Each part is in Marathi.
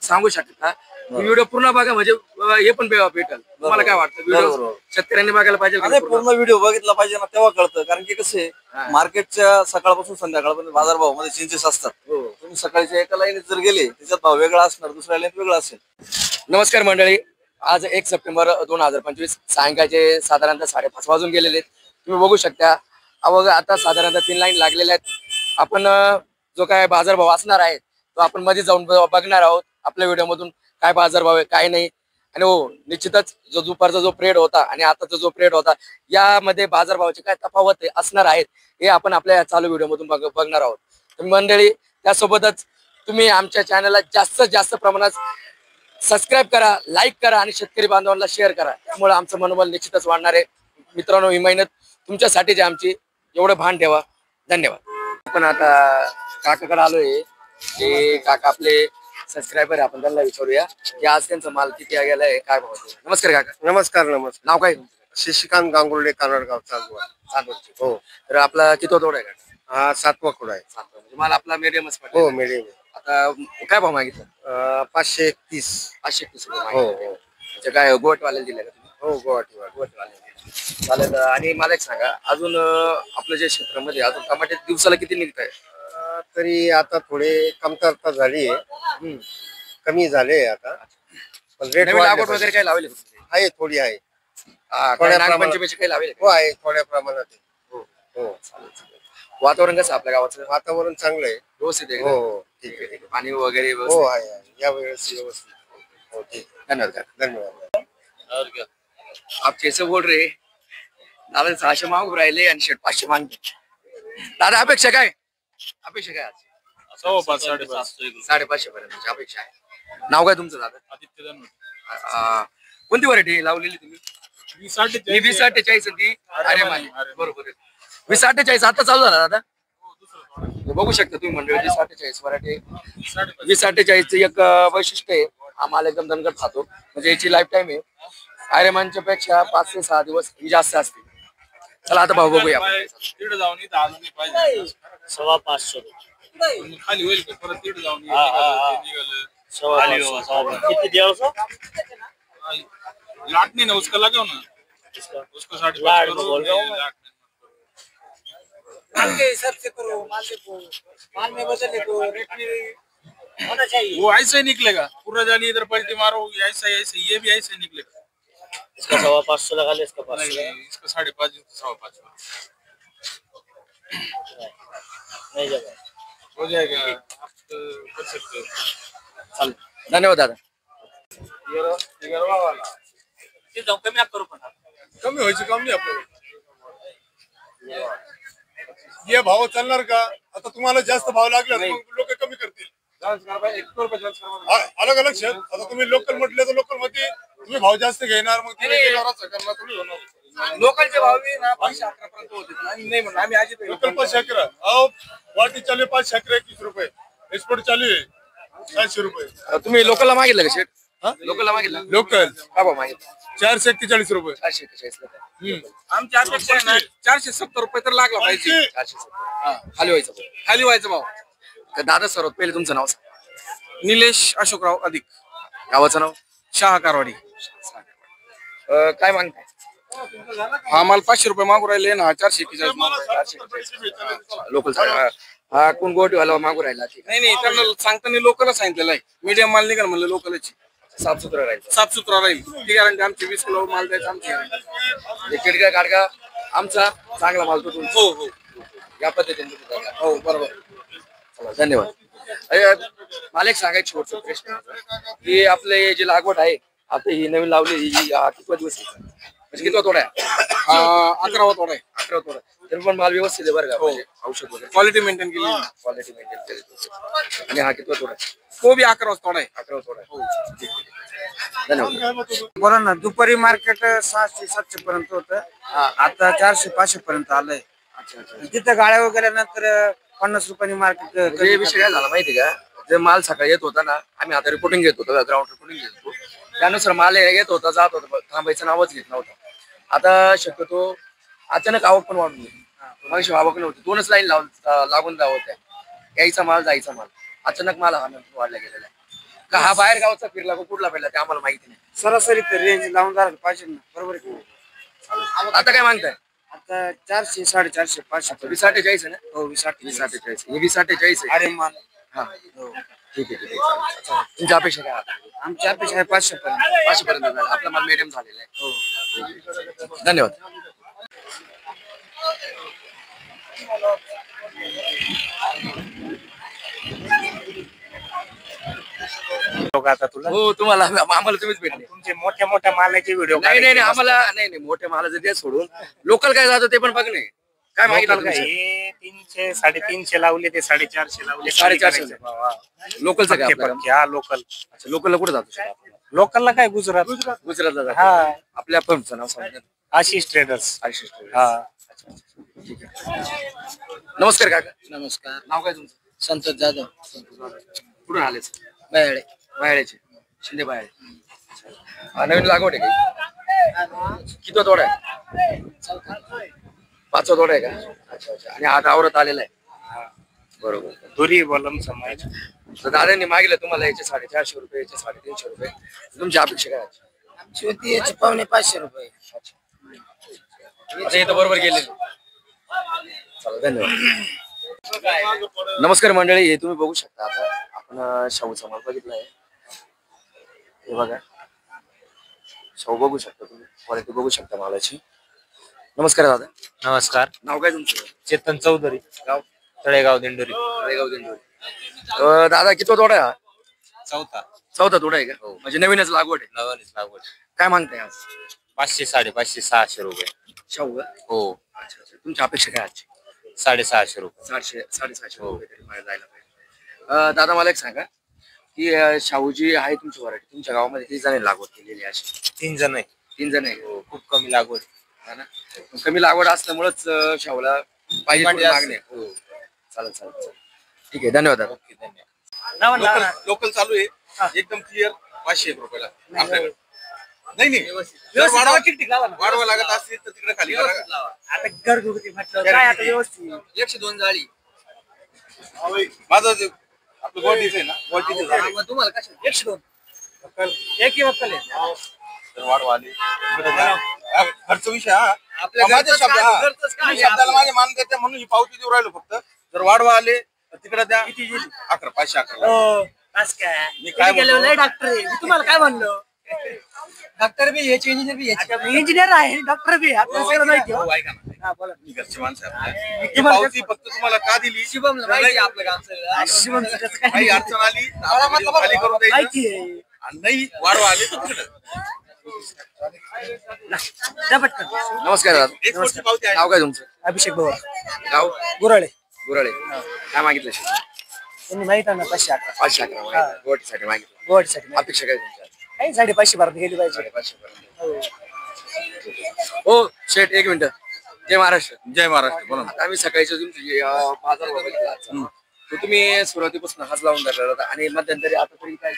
सांगू शकता. व्हिडिओ पूर्ण बघा म्हणजे हे पण भेटेल. तुम्हाला काय वाटतं व्हिडिओ शेतकऱ्यांनी बघायला पाहिजे? पूर्ण व्हिडिओ बघितला पाहिजे ना, तेव्हा कळतं. कारण की कसं आहे, मार्केटच्या सकाळपासून संध्याकाळपर्यंत बाजारभाव मध्ये चेंजेस असतात. तुम्ही सकाळच्या एका लाईनीत जर गेले त्याच्यात भाव वेगळा असणार, दुसऱ्या लाईनीत वेगळा असेल. नमस्कार मंडळी, आज 1 सप्टेंबर 2025 सायंकाळचे साधारणतः 5:30 वाजून गेलेले आहेत. तुम्ही बघू शकता आता साधारणतः 3 लाईन लागलेल्या आहेत. आपण जो काय बाजारभाव असणार आहे तो आपण मध्ये जाऊन बघणार आहोत आपल्या व्हिडिओ मधून, काय बाजारभाव आहे काय नाही. आणि हो, निश्चितच जो दुपारचा जो पिरियड होता आणि आताचा जो पिरियड होता यामध्ये बाजारभावाचे काय तफावत असणार आहेत हे आपण आपल्या चालू व्हिडिओ मधून बघणार आहोत. तर मंडळी, त्यासोबतच तुम्ही आमच्या चॅनलला जास्तीत जास्त प्रमाणात सबस्क्राईब करा, लाईक करा आणि शेतकरी बांधवांना शेअर करा. त्यामुळे आमचं मनोबल निश्चितच वाढणार आहे. मित्रांनो, ही मेहनत तुमच्यासाठीच आहे आमची, एवढं भान ठेवा. धन्यवाद. आपण आता काकाकडे आलोय. ते काका आपले सबस्क्रायबर आहे, आपण त्यांना विचारूया की आज त्यांचा माल किती गेलाय, काय भाव. नमस्कार काका. नमस्कार. नमस्कार. नाव काय? शशिकांत गांगुर्डे, कानडगाव, चांदवड. हो. तर आपला किती तोडा आहे काका? हा 7वा खोडा आहे. 7वा म्हणजे माल आपला मीडियमच पडला. हो, मिडियम. आता काय भाव मागितला? 531. 531 रुपये हो मागितले. हो म्हणजे काय गोटवाल्याला दिले का तुम्ही? हो, गुवाहाटी. चालेल. आणि मला एक सांगा, अजून आपल्या जे क्षेत्रामध्ये अजून टमाटे दिवसाला किती निघत आहे? तरी आता थोडे कमतरता झाली आहे, कमी झाले आता. पण रेट लागवड वगैरे काय लावले आहे, थोडी आहे. नागपंचमीचे काही लावले? हो, आहे थोड्या प्रमाणात. हो हो. वातावरण कसं आपल्या गावाचं? वातावरण चांगलं आहे. व्यवस्थित आहे? हो, ठीक आहे. पाणी वगैरे हो, आहे. या वेळेस व्यवस्थित. हो, ठीक. धन्यवाद. धन्यवाद. आप कैसे बोल रहे? दादा 600 मागू राहिले आणि 500 मागते. दादा अपेक्षा काय? अपेक्षा काय आज? 550 पर्यंत अपेक्षा आहे. नाव काय तुमचं दादा? आदित्य धनवट. कोणती व्हरायटी लावलेली तुम्ही? 2048 ती. अरे मान, बरोबर. 2048 आता चालू झाला दादा. बघू शकता तुम्ही मंडळी, 2048 व्हरायटी. 2048 एक वैशिष्ट्य आहे, हा माल एकदम दणकट खातो. म्हणजे याची लाईफ टाइम आहे आयरेमानच्या पेक्षा 5 ते 6 दिवस ही जास्त असते. चला आता भाऊ बघूया. तिकडे जाऊन इथं आलो नाही पाहिजे. 550 खाली होईल का परत तिकडे जाऊन किती द्यावं? लाट नहीं ना उसका लगाओ ना, उसको 5.5 बोल रहा हूँ मैं। माल के हिसाब से करो, माल देखो, माल में बदले तो रेट में होना चाहिए। वो ऐसे ही निकलेगा, पूरा जाली इधर पलटी मारो, ऐसा ये भी ऐसे ही निकलेगा। इसका 550 लगा ले, इसका 500 नहीं, इसका 5.5, इसका 5.5 नहीं जाएगा, हो जाएगा। आप कर सकते हो। चालेल. धन्यवाद दादा. 11वां वाला कमी आप करू पण कमी व्हायचं काम नाही आपल्याला. ये भाव चालणार का? आता तुम्हाला जास्त भाव लागला लोक कमी करतील. अलग अलग शेत. आता तुम्ही लोकल म्हटले तर लोकल मध्ये तुम्ही भाव जास्त घेणार, मग थोडी होणार. लोकलचे भाव बी ना 511 पर्यंत होते. आम्ही नाही म्हणून आम्ही आजी लोकल 511. अहो वाटी चालू 511 21 रुपये. एक्सपोर्ट चालू आहे 400 रुपये. तुम्ही लोकलला मागितलं का शेट? लोकलला मागितलं? लोकल काय भाव मागितलं? 441 रुपये. 441. आमच्या अपेक्षा आहे ना 470 रुपये तर लागला पाहिजे. 470 खाली व्हायचं भाव. खाली व्हायचं भाव. दादा सर्वात पहिले तुमचं नाव सांगा. निलेश अशोकराव अधिक. गावाचं नाव? शहा कारवाडी. काय मागताय? हा माल 500 रुपये मागू राहिले ना, 441 लोकल. हा कोण गोटीवाला मागू राहिला? नाही नाही, त्यांना सांगताना लोकलच सांगितलेलं आहे. मीडियम माल निघाल म्हणलं लोकलची. साफसुथरं राहील. साफसुथरा राहील ती गॅरंटी आमची. 20 किलो माल द्यायचा आमची गॅरंटी. किडका काडका आमचा चांगला माल तो. हो हो या पद्धतीने. हो बरोबर. चला, धन्यवाद. मला एक सांगायचं शेवटचा प्रश्न की आपले जी लागवड आहे आता ही नवीन लावली किती दिवस म्हणजे किती तोडा आहे? 11वा तोडा आहे. 11 तोडा. तरी पण माल व्यवस्थित आहे बरं का? म्हणजे औषध वगैरे क्वालिटी मेंटेन केली. क्वालिटी मेंटेन केली. आणि हा किती तोडा आहे? तो बी 11वा तोडा आहे. 11 तोडा आहे. धन्यवाद. बोला ना. दुपारी मार्केट 600-700 पर्यंत होतं, आता 400-500 पर्यंत आलंय. तिथं गाड्या वगैरे नंतर 50 रुपयांनी मार्केट. म्हणजे विषय काय झाला माहिती का? जे माल सकाळी येत होता ना, आम्ही आता रिपोर्टिंग घेत होतो, ग्राउंड रिपोर्टिंग घेत होतो, त्यानुसार माल येत होता जात होता, थांबायचं नावच घेत नव्हतं. आता शक्यतो अचानक आवक पण वाढून गेली. मग आवक नव्हती, 2च लाईन लागून होत्या. यायचा माल जायचा माल. अचानक माल हा नंतर वाढला गेलेला आहे. का हा बाहेर गावचा फिरला का कुठला फिरला ते आम्हाला माहिती नाही. सरासरी तर रेंज लावून जायला पाहिजे ना, बरोबर आहे का? आता काय मागताय? आता 400 450 500 2048 आहे ना? हो 20 2048 हे 2048 आहे. अरे मान हा ठीक आहे ठीक आहे चालेल. तुमची अपेक्षा काय आता? आमची अपेक्षा आहे 500 पर्यंत. 500 पर्यंत झालं. आपला माल मिडियम झालेला आहे. हो धन्यवाद. आता तुला हो तुम्हाला आम्हाला तुम्हीच भेटले. तुमचे मोठ्या मोठ्या मालाचे व्हिडिओ नाही नाही नाही आम्हाला नाही मोठ्या मालाचं ते सोडून लोकल काय जातं ते पण बघणे. काय मागितलं काय तुमचं? हे 300 350 लावले ते 450 लावले 450 लोकलचं काय आपलं? हा लोकल. अच्छा लोकलला कुठे जातो शेट आपला? लोकलला काय गुजरात गुजरातला जातो. हा. आपल्या फर्मचं नाव सांगा. आशिष ट्रेडर्स. आशिष ट्रेडर्स. हा अच्छा, अच्छा. ठीक आहे. नमस्कार काका. नमस्कार. नाव काय तुमचं? संतोष जाधव. कुठून आलेच? बाहेर बाहेरचे शिंदे बाहेर. नवीन लागवड आहे का? किती तोडा आहे? 5वा तोडा आहे का? अच्छा अच्छा. आणि आता आवरत आलेला आहे. बरोबर. धुरी बलम समाज. तर दादांनी मागितलं तुम्हाला याचे 450 रुपये याचे 350 रुपये. तुमची अपेक्षा काय आहे? आमची होती याची पावणे 500 रुपये. आता इथं बरोबर गेलेले. चला धन्यवाद. नमस्कार मंडळी. हे तुम्ही बघू शकता आता आपण शाहूचा माल बघितलाय. हे बघा शाहू बघू शकता तुम्ही. क्वालिटी बघू शकता मालाची. नमस्कार दादा. नमस्कार. नाव काय तुमचं? चेतन चौधरी. गाव? तळेगाव दिंडोरी. तळेगाव दिंडोरी. दादा किती तोडा आहे हा? चौथा तोडा आहे का? म्हणजे नवीनच लागवड आहे. लागवड काय मागताय आज? 500 550 600 रुपये. शाहू का? हो. अच्छा अच्छा. तुमची अपेक्षा काय आजची? 650 रुपये. 700-750 रुपये तरी मला जायला पाहिजे. दादा मला एक सांगा की शाहू जी आहे तुमची व्हरायटी तुमच्या गावामध्ये किती जणांनी लागवड केलेली आहे अशी? 3 जण आहे. 3 जण आहे. खूप कमी लागवड. हा ना? कमी लागवड असल्यामुळेच शाहूला पाहिजे तेवढी मागणी आहे. हो चालेल चालेल चालेल. ठीक आहे धन्यवाद दादा. ओके धन्यवाद. लोकल चालू आहे एकदम क्लिअर 501 रुपयाला आपल्याकडे. नाही नाही जर वाढवा लागत असतील तर तिकडे खाली करा. आता घरगुती म्हटलं काय आता व्यवस्थित 102 जाळी. माझं आपलं गोटीच आहे ना गोटीचं झाड आहे. तुम्हाला कशा 102 एक ही वक्कल आहे. जर वाढवा आली तिकडे जा. खर्च विषय हा आपल्या माझ्या घरचंच शब्द काय- हा. घरचंच काय तुम्ही शब्दाला माझे मान देते म्हणून ही पावती देऊ राहिलो फक्त. जर वाढवा आले तर तिकडे द्या. 11 511. हो बस काय मी काय गेलो म्हणतो? लय डॉक्टर आहे. मी तुम्हाला काय म्हणलो? डॉक्टर बी याचे इंजिनियर बी याचे इंजिनियर आहे डॉक्टर बी आपल्याला सगळं माहिती हो. हो, ऐका ना. हा बोला. मी घरचे माणसं आहे आपल्या. ही पावती फक्त तुम्हाला का दिली? शिवमला माहिती आहे आपलं काम सगळं. शिवमचं त्याचं काय काही अडचण आली तर आपण देऊ, खाली करून द्यायचं. माहिती आहे. आणि नाही वाढवा आले तर तिकडे द्या पटकन. नमस्कार दादा. एक वर्षी पावती आहे. नाव काय तुमचं? अभिषेक भाऊ गाव? गुराळे गुराळे. काय मागितलं शेट? त्यांनी माहित आहे ना 511 511 मागितलं. गोटीसाठी मागितलं. गोडसाठी अपेक्षा काय तुमच्या? काही 550 भरत गेली पाहिजे. 550 पर्यंत. हो शेठ एक मिनिट. जय महाराष्ट्र. जय महाराष्ट्र. बोला ना. आता आम्ही सकाळच्या तुमची बाजार बघितला आजचा. तो तुम्ही सुरुवातीपासून हात लावून धरलेला होता आणि मध्यंतरी आता तरी काय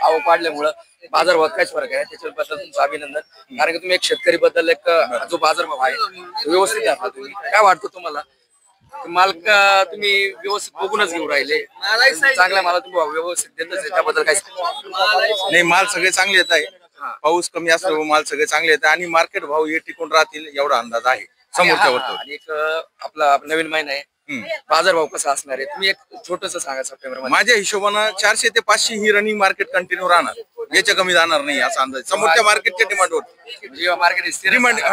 आवक वाढल्यामुळं बाजारभावात काहीच फरक आहे. त्याच्याबद्दल तुमचं अभिनंदन. कारण की तुम्ही एक शेतकरी बद्दल एक जो बाजारभाव आहे तो व्यवस्थित धरला तुम्ही. काय वाटतं तुम्हाला? माल का तुम्ही व्यवस्थित बघूनच घेऊन राहिले? चांगला माल तुम्ही व्यवस्थित देतच आहे त्याबद्दल काय? नाही माल सगळे चांगले येत आहे. पाऊस कमी असल्यामुळे माल सगळे चांगले येत आहे आणि मार्केट भाव हे टिकून राहतील एवढा अंदाज आहे समोरच्या वरती. आणि एक आपला नवीन महिना आहे. बाजारभाव कसा असणार आहे तुम्ही एक छोटस सांगा सप्टेंबर मध्ये. माझ्या हिशोबानं 400 ते 500 ही रनिंग मार्केट कंटिन्यू राहणार. याच्या कमी जाणार नाही असा अंदाज समोरच्या मार्केटच्या डिमांडवर. म्हणजे मार्केट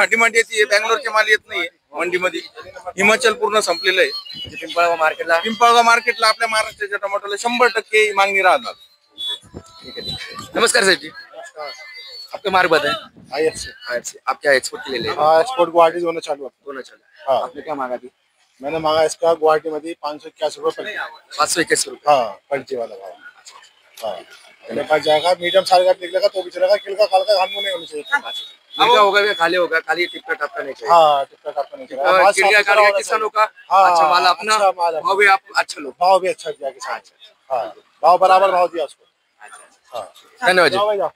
डिमांड येते. बँगलोरचे माल येत नाही मंडीमध्ये. हिमाचल पूर्ण संपलेलं आहे. पिंपळगाव मार्केटला पिंपळगाव मार्केटला आपल्या महाराष्ट्राच्या टमाटोला 100% मागणी राहणार. नमस्कार साहेब जी. आपके मार्ग बताएं। IFC आप क्या एक्सपोर्ट के लिए ले रहे हैं? एक्सपोर्ट गुवाहाटी दोनों चालू है। दोनों चला। हाँ। आपने क्या मांगा थी? मैंने मांगा इसका गुवाहाटी मध्ये 581 रुपये 521 रुपये। हाँ पलटी वाला भाव। हाँ मेरे पास जाएगा मीडियम साइज का निकलेगा तो भी चलेगा। किल का काल का खाने नहीं होना चाहिए। मिर्गा होगा या खाली होगा, खाली टिपका टपका नहीं चाहिए। हाँ टिकट आपका नहीं चलेगा। माल किलिया साफ सुथरा कालिया होना किसानों चाहिए। का हाँ, अच्छा माल अपना अच्छा माल है। भाव भी आप अच्छा लो। भाव भी अच्छा दिया किसान। हाँ भाव बराबर भाव दिया उसको। हाँ धन्यवाद जी। जाओ भाई जाओ।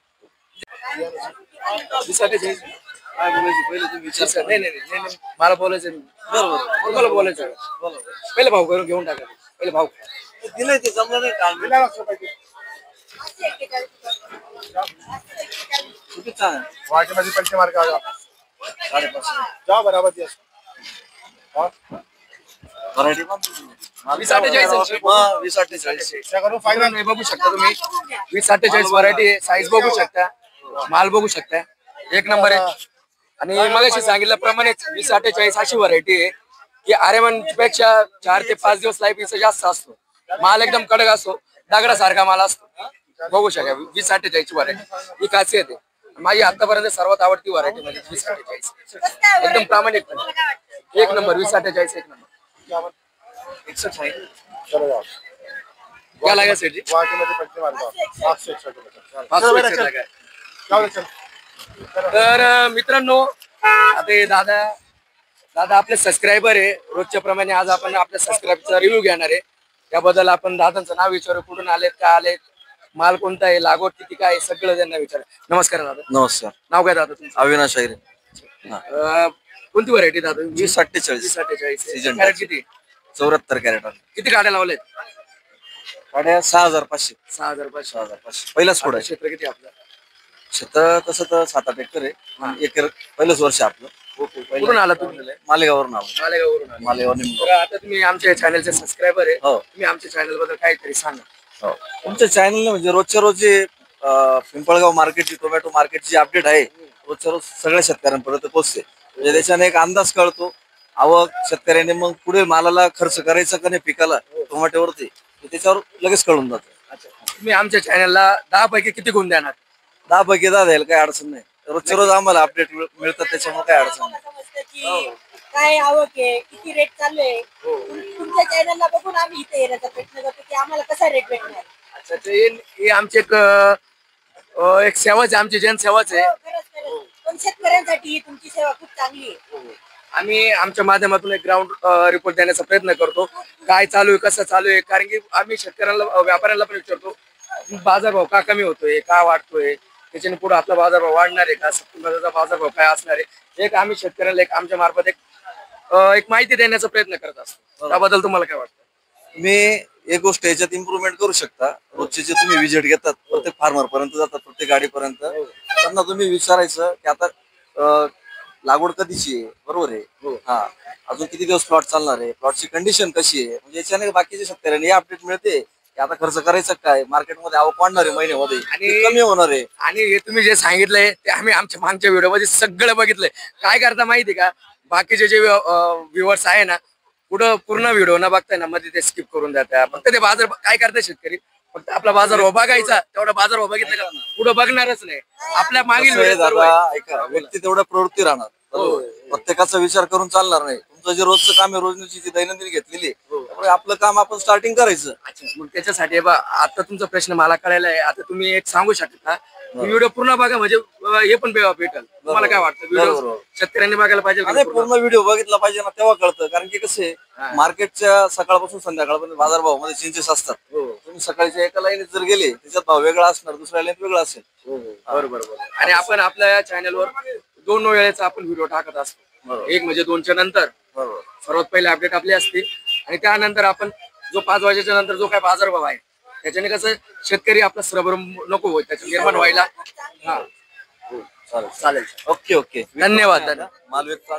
दिसाटे जाईल. काय बोलायचं पहिले तुम्ही विचार करा. नाही मला बोलायचं बरोबर मला बोलायचं पहिले भाव करून घेऊन टाका. पहिले भाव दिले ते जमलं नाही काल. दिला 100 पैकी। किती छान आहे. वाटेमध्ये पंचे मार्क आला 550. जा बराबर दिवस व्हरायटी पण 20-48 20-48. त्या करून फायनल हे बघू शकता तुम्ही 20-48 व्हरायटी साईज बघू शकता, माल बघू शकता, एक नंबर आहे. आणि मगाशी सांगितल्याप्रमाणेच 20-48 अशी व्हरायटी आहे की आर्यमान पेक्षा 4 ते 5 दिवस लाईफ हिचा जास्त असतो. माल एकदम कडक असतो, दगडासारखा माल असतो. बघू शका 20-48 ची व्हरायटी ही खासियत आहे. माझी आतापर्यंत सर्वात आवडती व्हरायटी म्हणजे 20-48 एकदम प्रामाणिक एक नंबर 20-48 एक नंबर. 61 आहे. चलो जाओ क्या लागेल सेठजी? वाटेमध्ये पंचे मार्क 561 रुपये. 500 लागाय. जाऊ दे, चल. तर मित्रांनो आता हे दादा आपले सबस्क्रायबर आहे. रोजच्या प्रमाणे आज आपण आपल्या सबस्क्राईबचा रिव्ह्यू घेणार आहे. त्याबद्दल आपण दादांचं नाव विचारू, कुठून आलेत, काय आलेत, माल कोणता आहे, लागवड किती काय आहे, सगळं त्यांना विचार. नमस्कार दादा, नमस्कार. नाव काय दादा तुमचं? अविनाश आयरे. कोणती व्हरायटी दादा? 20-48. 20-48 Season कॅरेट touch. किती? 74 कॅरेट. किती गाड्या लावलेत? गाड्या 6500. 6,000. 6500. पहिलाच पुढे आहे. क्षेत्र किती आपलं? शेत तसं तर 7-8 एकर आहे. एकर पहिलंच वर्ष आहे आपलं. कुठून आला तुम्ही? मालेगाववरून आलो. मालेगाववरून आला. मालेगाव तर निमगाव. आता तुम्ही आमच्या चॅनलचे सबस्क्रायबर आहे. हो. तुम्ही आमच्या चॅनल बद्दल काहीतरी सांगा. हो. तुमच्या चॅनलने म्हणजे रोजच्या रोज जे पिंपळगाव मार्केटची, टोमॅटो मार्केटची अपडेट आहे रोजच्या रोज सगळ्या शेतकऱ्यांपर्यंत पोहोचते. म्हणजे त्याच्याने एक अंदाज कळतो. आवक शेतकऱ्याने मग पुढे मालाला खर्च करायचा का नाही पिकाला टोमॅटोवरती ते त्याच्यावर लगेच कळून जातं. तुम्ही आमच्या चॅनलला 10 पैकी किती गुण देणार? 10 पैकी 10 द्यायला काही अडचण नाही. रोजच्या रोज आम्हाला अपडेट मिळतात त्याच्यामुळे काही अडचण नाही. समजतं की काय आवक आहे, किती रेट चालू आहे. तुमच्या चॅनलला बघून आम्ही इथे येण्याचा प्रयत्न करतो की आम्हाला कसा रेट भेटणार. अच्छा, तर हे आमची एक सेवाच आहे, आमची जनसेवाच आहे. खरंच. पण शेतकऱ्यांसाठी तुमची सेवा खूप चांगली आहे. आम्ही आमच्या माध्यमातून एक ग्राउंड रिपोर्ट देण्याचा प्रयत्न करतो, काय चालू आहे, कसं चालू आहे. कारण की आम्ही शेतकऱ्यांना, व्यापाऱ्यांना पण विचारतो बाजारभाव का कमी होतोय, का वाढतोय, त्याच्याने पुढे आपला बाजारभाव वाढणार आहे का, सप्टेंबरचा बाजारभाव काय असणार आहे. एक आम्ही शेतकऱ्यांना एक आमच्या मार्फत एक माहिती देण्याचा प्रयत्न करत असतो. त्याबद्दल तुम्हाला काय वाटतं? तुम्ही एक गोष्ट याच्यात इम्प्रुव्हमेंट करू शकता. रोजचे जे तुम्ही विजिट घेतात प्रत्येक फार्मर पर्यंत जातात, प्रत्येक गाडीपर्यंत त्यांना तुम्ही विचारायचं की आता लागवड कधीची आहे, बरोबर आहे, हा अजून किती दिवस प्लॉट चालणार आहे, प्लॉटची कंडिशन कशी आहे. म्हणजे याच्याने बाकीच्या शेतकऱ्यांनी हे अपडेट मिळते की आता खर्च करायचा काय, मार्केटमध्ये आवक वाढणार आहे महिन्यामध्ये आणि कमी होणार आहे. आणि हे तुम्ही जे सांगितलंय ते आम्ही आमच्या मागच्या व्हिडिओमध्ये सगळं बघितलंय. काय करता माहिती का, बाकीचे जे व्ह्युअर्स आहे ना, पुढं पूर्ण व्हिडिओ न बघताय ना मध्ये ते स्किप करून देतात. फक्त ते बाजार काय करताय शेतकरी, फक्त आपला बाजार बघायचा, तेवढा बाजार बघितलं का पुढं बघणारच नाही. आपल्या मागील कसं आहे व्हिडिओ सर्व दादा, आहे. ऐका, व्यक्ती तेवढ्या प्रवृत्ती राहणार. बरोबर. प्रत्येकाचा विचार करून चालणार नाही. तुमचं जे रोजचं काम आहे, रोजची जी दैनंदिन घेतलेली आहे, त्यामुळे आपलं काम आपण स्टार्टिंग करायचं. अच्छा, मग त्याच्यासाठी आता तुमचा प्रश्न मला कळायला आहे. आता तुम्ही एक सांगू शकता व्हिडिओ पूर्ण बघा, म्हणजे हे पण भेटेल. तुम्हाला काय वाटतं, व्हिडिओ बरोबर. शेतकऱ्यांनी बघायला पाहिजे का आणि पूर्ण? पूर्ण व्हिडिओ बघितला पाहिजे ना, तेव्हा कळतं. कारण की कसे मार्केटच्या सकाळपासून संध्याकाळपर्यंत बाजारभाव मध्ये चेंजेस असतात. तुम्ही सकाळच्या एका लाईनीत जर गेले त्याच्यात भाव वेगळा असणार, दुसऱ्या लाईनीत वेगळा असेल. बरोबर. आणि आपण आपल्या चॅनलवर 2 वेळेचा आपण व्हिडिओ टाकत असतो. एक म्हणजे 2च्या नंतर बरोबर. सर्वात पहिले अपडेट आपली असते, आणि त्यानंतर आपण जो 5 वाजेच्या नंतर जो काय बाजारभाव आहे त्याच्याने कसं शेतकरी आपला श्रम नको होत, त्याच्या निर्माण व्हायला. हा, चालेल. ओके. धन्यवाद. माल व्यक्त